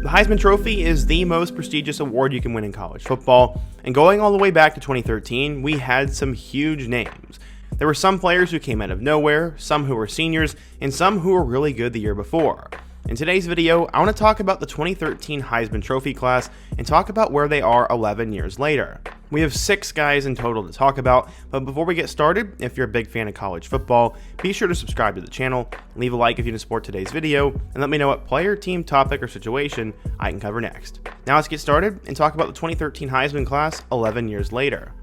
The Heisman Trophy is the most prestigious award you can win in college football, and going all the way back to 2013, we had some huge names. There were some players who came out of nowhere, some who were seniors, and some who were really good the year before. In today's video, I want to talk about the 2013 Heisman Trophy class and talk about where they are 11 years later. We have 6 guys in total to talk about, but before we get started, if you're a big fan of college football, be sure to subscribe to the channel, leave a like if you want to support today's video, and let me know what player, team, topic, or situation I can cover next. Now let's get started and talk about the 2013 Heisman class 11 years later.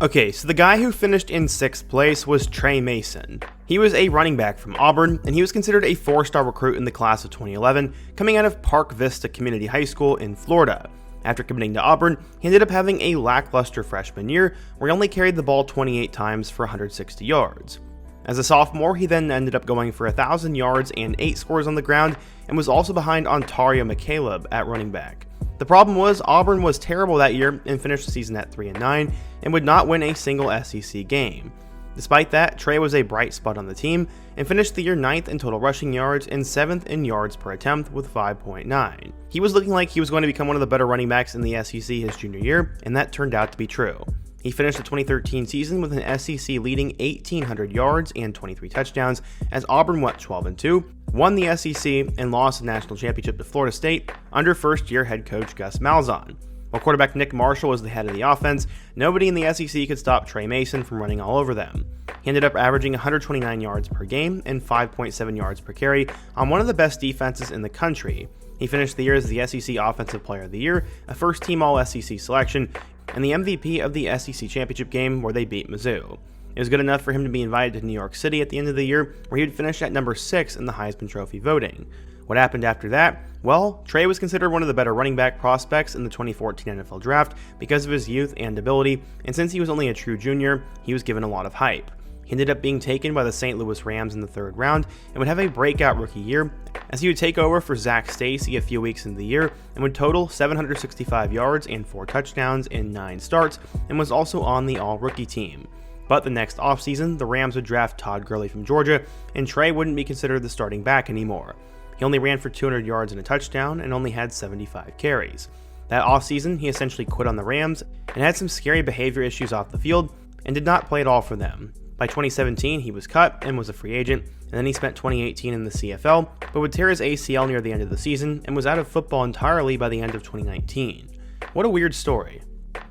Okay, so the guy who finished in 6th place was Trey Mason. He was a running back from Auburn, and he was considered a 4-star recruit in the class of 2011, coming out of Park Vista Community High School in Florida. After committing to Auburn, he ended up having a lackluster freshman year, where he only carried the ball 28 times for 160 yards. As a sophomore, he then ended up going for 1,000 yards and 8 scores on the ground, and was also behind Ontario McCaleb at running back. The problem was Auburn was terrible that year and finished the season at 3-9 and would not win a single SEC game. Despite that, Trey was a bright spot on the team and finished the year 9th in total rushing yards and 7th in yards per attempt with 5.9. He was looking like he was going to become one of the better running backs in the SEC his junior year, and that turned out to be true. He finished the 2013 season with an SEC leading 1,800 yards and 23 touchdowns as Auburn went 12-2, won the SEC, and lost the national championship to Florida State under first-year head coach Gus Malzahn. While quarterback Nick Marshall was the head of the offense, nobody in the SEC could stop Trey Mason from running all over them. He ended up averaging 129 yards per game and 5.7 yards per carry on one of the best defenses in the country. He finished the year as the SEC Offensive Player of the Year, a first-team All-SEC selection, and the MVP of the SEC Championship game where they beat Mizzou. It was good enough for him to be invited to New York City at the end of the year, where he would finish at number 6 in the Heisman Trophy voting. What happened after that? Well, Trey was considered one of the better running back prospects in the 2014 NFL Draft because of his youth and ability, and since he was only a true junior, he was given a lot of hype. He ended up being taken by the St. Louis Rams in the 3rd round and would have a breakout rookie year, as he would take over for Zach Stacy a few weeks into the year and would total 765 yards and 4 touchdowns in 9 starts, and was also on the all-rookie team. But the next offseason, the Rams would draft Todd Gurley from Georgia, and Trey wouldn't be considered the starting back anymore. He only ran for 200 yards and a touchdown and only had 75 carries. That offseason, he essentially quit on the Rams and had some scary behavior issues off the field and did not play at all for them. By 2017, he was cut and was a free agent, and then he spent 2018 in the CFL, but would tear his ACL near the end of the season and was out of football entirely by the end of 2019. What a weird story.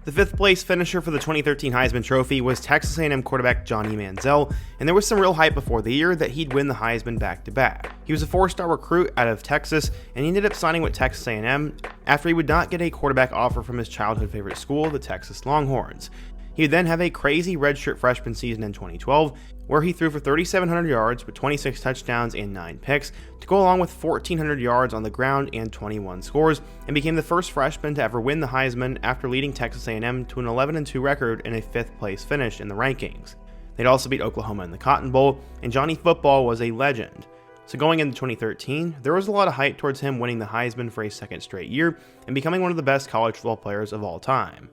The 5th place finisher for the 2013 Heisman Trophy was Texas A&M quarterback Johnny Manziel, and there was some real hype before the year that he'd win the Heisman back-to-back. He was a 4-star recruit out of Texas, and he ended up signing with Texas A&M after he would not get a quarterback offer from his childhood favorite school, the Texas Longhorns. He would then have a crazy redshirt freshman season in 2012, where he threw for 3,700 yards with 26 touchdowns and 9 picks, to go along with 1,400 yards on the ground and 21 scores, and became the first freshman to ever win the Heisman after leading Texas A&M to an 11-2 record and a 5th place finish in the rankings. They'd also beat Oklahoma in the Cotton Bowl, and Johnny Football was a legend. So going into 2013, there was a lot of hype towards him winning the Heisman for a 2nd straight year and becoming one of the best college football players of all time.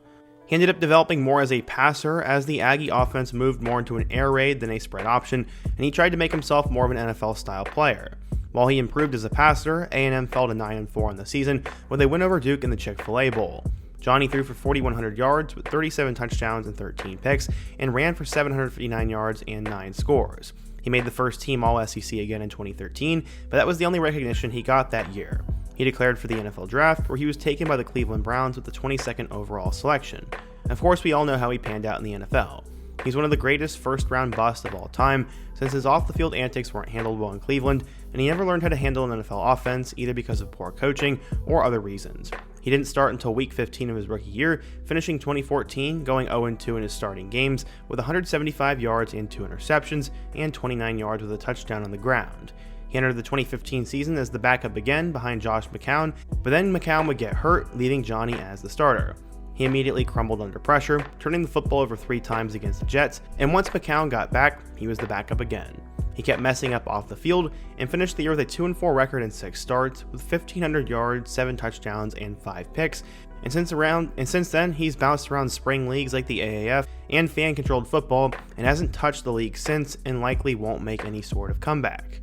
He ended up developing more as a passer as the Aggie offense moved more into an air raid than a spread option, and he tried to make himself more of an NFL-style player. While he improved as a passer, A&M fell to 9-4 on the season with a win over Duke in the Chick-fil-A Bowl. Johnny threw for 4,100 yards with 37 touchdowns and 13 picks, and ran for 759 yards and 9 scores. He made the first team All-SEC again in 2013, but that was the only recognition he got that year. He declared for the NFL Draft, where he was taken by the Cleveland Browns with the 22nd overall selection. Of course, we all know how he panned out in the NFL. He's one of the greatest first-round busts of all time, since his off-the-field antics weren't handled well in Cleveland, and he never learned how to handle an NFL offense either because of poor coaching or other reasons. He didn't start until week 15 of his rookie year, finishing 2014 going 0-2 in his starting games with 175 yards and 2 interceptions and 29 yards with a touchdown on the ground. He entered the 2015 season as the backup again behind Josh McCown, but then McCown would get hurt, leaving Johnny as the starter. He immediately crumbled under pressure, turning the football over 3 times against the Jets, and once McCown got back, he was the backup again. He kept messing up off the field and finished the year with a 2-4 record in 6 starts with 1,500 yards, 7 touchdowns, and 5 picks. And since then, he's bounced around spring leagues like the AAF and fan-controlled football and hasn't touched the league since and likely won't make any sort of comeback.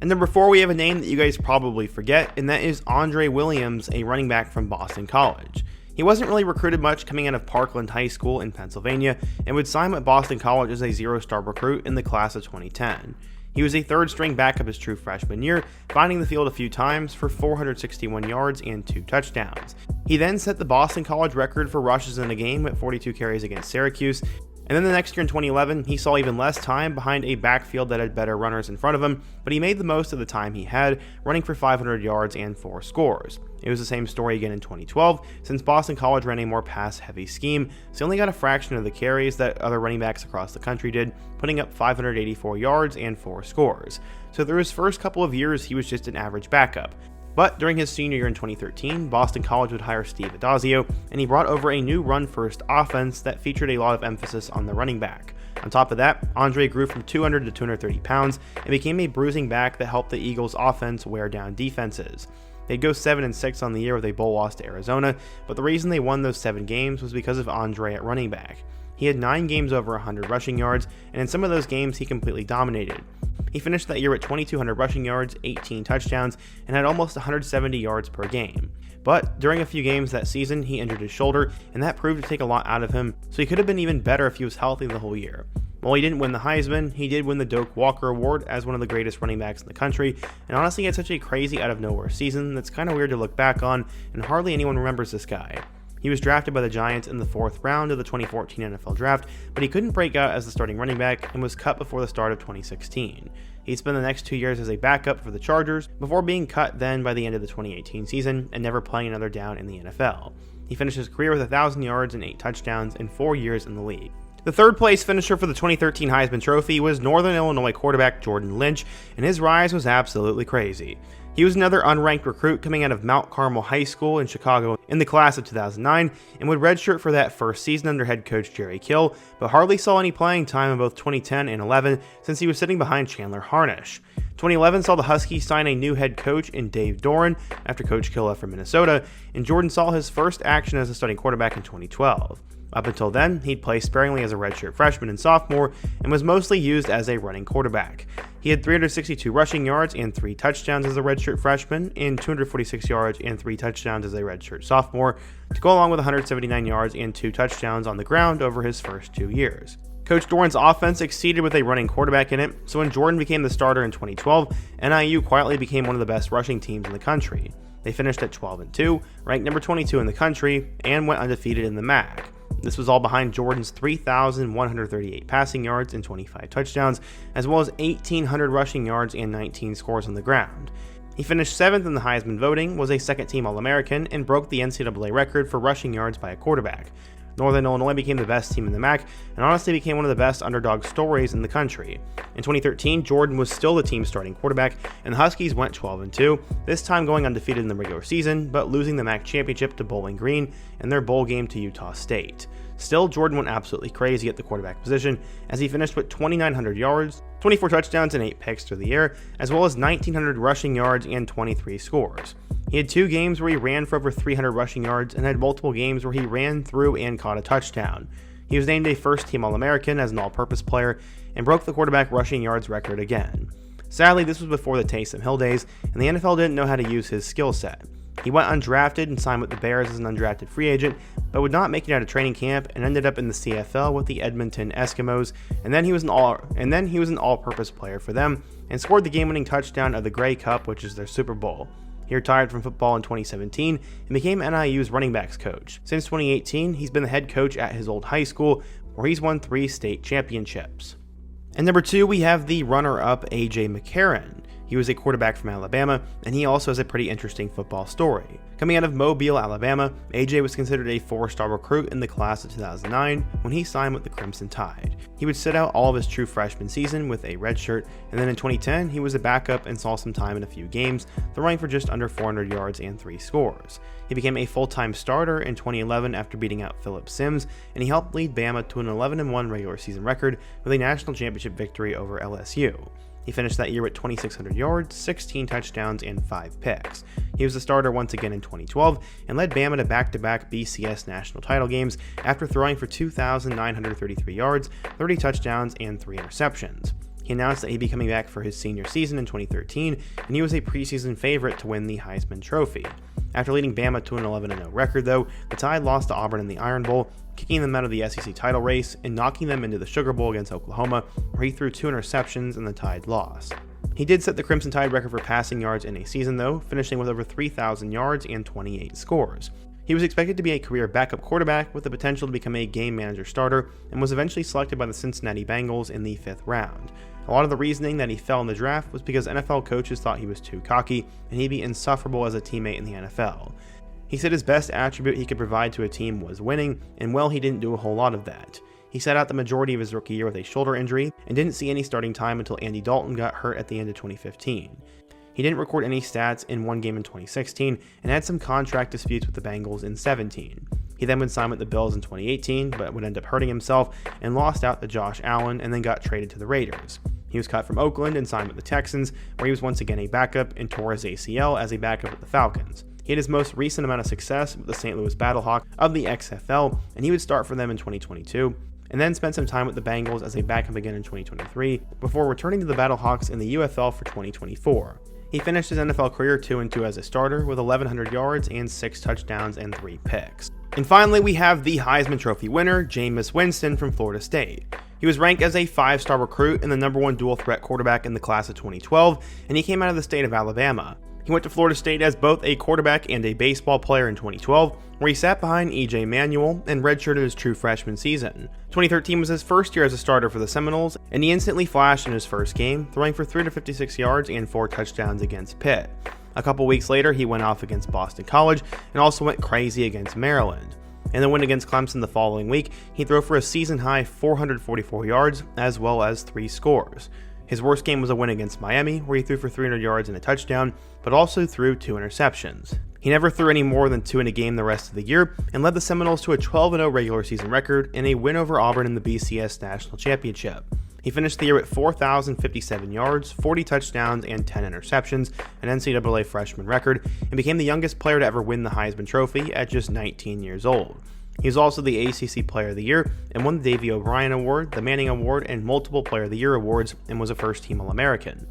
And number 4, we have a name that you guys probably forget, and that is Andre Williams, a running back from Boston College. He wasn't really recruited much coming out of Parkland High School in Pennsylvania and would sign at Boston College as a 0-star recruit in the class of 2010. He was a third-string backup his true freshman year, finding the field a few times for 461 yards and 2 touchdowns. He then set the Boston College record for rushes in a game at 42 carries against Syracuse, and then the next year in 2011, he saw even less time behind a backfield that had better runners in front of him, but he made the most of the time he had, running for 500 yards and 4 scores. It was the same story again in 2012, since Boston College ran a more pass-heavy scheme, so he only got a fraction of the carries that other running backs across the country did, putting up 584 yards and 4 scores. So through his first couple of years, he was just an average backup. But during his senior year in 2013, Boston College would hire Steve Adazio, and he brought over a new run-first offense that featured a lot of emphasis on the running back. On top of that, Andre grew from 200 to 230 pounds and became a bruising back that helped the Eagles' offense wear down defenses. They'd go 7-6 on the year with a bowl loss to Arizona, but the reason they won those 7 games was because of Andre at running back. He had 9 games over 100 rushing yards, and in some of those games he completely dominated. He finished that year with 2,200 rushing yards, 18 touchdowns, and had almost 170 yards per game. But during a few games that season, he injured his shoulder, and that proved to take a lot out of him, so he could have been even better if he was healthy the whole year. While he didn't win the Heisman, he did win the Doak Walker Award as one of the greatest running backs in the country, and honestly he had such a crazy out-of-nowhere season that's kind of weird to look back on, and hardly anyone remembers this guy. He was drafted by the Giants in the 4th round of the 2014 NFL Draft, but he couldn't break out as the starting running back and was cut before the start of 2016. He'd spent the next 2 years as a backup for the Chargers, before being cut then by the end of the 2018 season and never playing another down in the NFL. He finished his career with 1,000 yards and 8 touchdowns in 4 years in the league. The third place finisher for the 2013 Heisman Trophy was Northern Illinois quarterback Jordan Lynch, and his rise was absolutely crazy. He was another unranked recruit coming out of Mount Carmel High School in Chicago in the class of 2009 and would redshirt for that first season under head coach Jerry Kill, but hardly saw any playing time in both 2010 and 11 since he was sitting behind Chandler Harnish. 2011 saw the Huskies sign a new head coach in Dave Doran after Coach Kill left for Minnesota, and Jordan saw his first action as a starting quarterback in 2012. Up until then, he'd play sparingly as a redshirt freshman and sophomore and was mostly used as a running quarterback. He had 362 rushing yards and 3 touchdowns as a redshirt freshman and 246 yards and 3 touchdowns as a redshirt sophomore, to go along with 179 yards and 2 touchdowns on the ground over his first 2 years. Coach Doran's offense exceeded with a running quarterback in it, so when Jordan became the starter in 2012, NIU quietly became one of the best rushing teams in the country. They finished at 12-2, ranked number 22 in the country, and went undefeated in the MAC. This was all behind Jordan's 3,138 passing yards and 25 touchdowns, as well as 1,800 rushing yards and 19 scores on the ground. He finished 7th in the Heisman voting, was a second-team All-American, and broke the NCAA record for rushing yards by a quarterback. Northern Illinois became the best team in the MAC, and honestly became one of the best underdog stories in the country. In 2013, Jordan was still the team's starting quarterback, and the Huskies went 12-2, this time going undefeated in the regular season, but losing the MAC championship to Bowling Green in their bowl game to Utah State. Still, Jordan went absolutely crazy at the quarterback position, as he finished with 2,900 yards, 24 touchdowns and 8 picks through the air, as well as 1,900 rushing yards and 23 scores. He had 2 games where he ran for over 300 rushing yards and had multiple games where he ran through and caught a touchdown. He was named a first-team All-American as an all-purpose player and broke the quarterback rushing yards record again. Sadly, this was before the Taysom Hill days, and the NFL didn't know how to use his skill set. He went undrafted and signed with the Bears as an undrafted free agent, but would not make it out of training camp and ended up in the CFL with the Edmonton Eskimos, and then he was an all-purpose player for them and scored the game-winning touchdown of the Grey Cup, which is their Super Bowl. He retired from football in 2017 and became NIU's running backs coach. Since 2018, he's been the head coach at his old high school, where he's won 3 state championships. And number 2, we have the runner-up A.J. McCarron. He was a quarterback from Alabama, and he also has a pretty interesting football story. Coming out of Mobile, Alabama, AJ was considered a 4-star recruit in the class of 2009 when he signed with the Crimson Tide. He would sit out all of his true freshman season with a red shirt, and then in 2010 he was a backup and saw some time in a few games, throwing for just under 400 yards and 3 scores. He became a full-time starter in 2011 after beating out Phillip Sims, and he helped lead Bama to an 11-1 regular season record with a national championship victory over LSU. He finished that year with 2,600 yards, 16 touchdowns, and 5 picks. He was the starter once again in 2012 and led Bama to back-to-back BCS national title games after throwing for 2,933 yards, 30 touchdowns, and 3 interceptions. He announced that he'd be coming back for his senior season in 2013, and he was a preseason favorite to win the Heisman Trophy. After leading Bama to an 11-0 record, though, the Tide lost to Auburn in the Iron Bowl, kicking them out of the SEC title race and knocking them into the Sugar Bowl against Oklahoma, where he threw 2 interceptions and the Tide lost. He did set the Crimson Tide record for passing yards in a season, though, finishing with over 3,000 yards and 28 scores. He was expected to be a career backup quarterback with the potential to become a game manager starter, and was eventually selected by the Cincinnati Bengals in the 5th round. A lot of the reasoning that he fell in the draft was because NFL coaches thought he was too cocky, and he'd be insufferable as a teammate in the NFL. He said his best attribute he could provide to a team was winning, and well, he didn't do a whole lot of that. He sat out the majority of his rookie year with a shoulder injury, and didn't see any starting time until Andy Dalton got hurt at the end of 2015. He didn't record any stats in one game in 2016, and had some contract disputes with the Bengals in 2017. He then would sign with the Bills in 2018, but would end up hurting himself, and lost out to Josh Allen, and then got traded to the Raiders. He was cut from Oakland and signed with the Texans, where he was once again a backup and tore his ACL as a backup with the Falcons. He had his most recent amount of success with the St. Louis Battlehawks of the XFL, and he would start for them in 2022, and then spent some time with the Bengals as a backup again in 2023, before returning to the Battlehawks in the UFL for 2024. He finished his NFL career 2-2 as a starter with 1,100 yards and 6 touchdowns and 3 picks. And finally, we have the Heisman Trophy winner, Jamus Winston from Florida State. He was ranked as a 5-star recruit and the #1 dual-threat quarterback in the class of 2012, and he came out of the state of Alabama. He went to Florida State as both a quarterback and a baseball player in 2012, where he sat behind E.J. Manuel and redshirted his true freshman season. 2013 was his first year as a starter for the Seminoles, and he instantly flashed in his first game, throwing for 356 yards and 4 touchdowns against Pitt. A couple weeks later, he went off against Boston College and also went crazy against Maryland. In the win against Clemson the following week, he threw for a season-high 444 yards, as well as 3 scores. His worst game was a win against Miami, where he threw for 300 yards and a touchdown, but also threw 2 interceptions. He never threw any more than 2 in a game the rest of the year, and led the Seminoles to a 12-0 regular season record and a win over Auburn in the BCS National Championship. He finished the year at 4,057 yards, 40 touchdowns, and 10 interceptions, an NCAA freshman record, and became the youngest player to ever win the Heisman Trophy at just 19 years old. He was also the ACC Player of the Year and won the Davey O'Brien Award, the Manning Award, and multiple Player of the Year awards, and was a first-team All-American.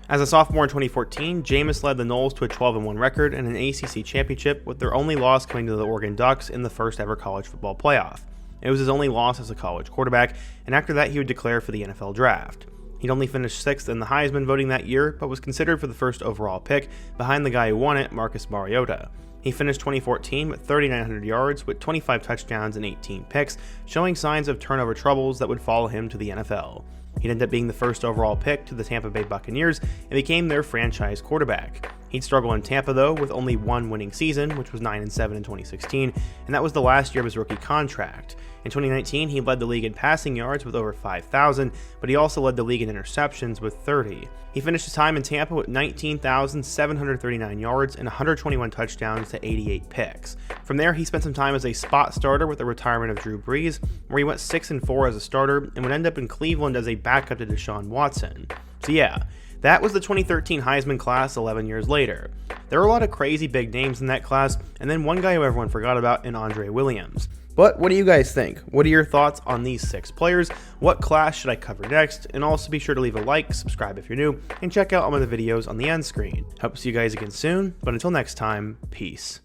As a sophomore in 2014, Jamus led the Noles to a 12-1 record and an ACC championship, with their only loss coming to the Oregon Ducks in the first ever college football playoff. It was his only loss as a college quarterback, and after that he would declare for the NFL draft. He'd only finished 6th in the Heisman voting that year, but was considered for the first overall pick, behind the guy who won it, Marcus Mariota. He finished 2014 with 3,900 yards, with 25 touchdowns and 18 picks, showing signs of turnover troubles that would follow him to the NFL. He'd end up being the first overall pick to the Tampa Bay Buccaneers and became their franchise quarterback. He'd struggle in Tampa, though, with only one winning season, which was 9-7 in 2016, and that was the last year of his rookie contract. In 2019, he led the league in passing yards with over 5,000, but he also led the league in interceptions with 30. He finished his time in Tampa with 19,739 yards and 121 touchdowns to 88 picks. From there, he spent some time as a spot starter with the retirement of Drew Brees, where he went 6-4 as a starter and would end up in Cleveland as a backup to Deshaun Watson. So yeah, that was the 2013 Heisman class 11 years later. There were a lot of crazy big names in that class, and then one guy who everyone forgot about in Andre Williams. But what do you guys think? What are your thoughts on these 6 players? What class should I cover next? And also be sure to leave a like, subscribe if you're new, and check out all of the videos on the end screen. Hope to see you guys again soon, but until next time, peace.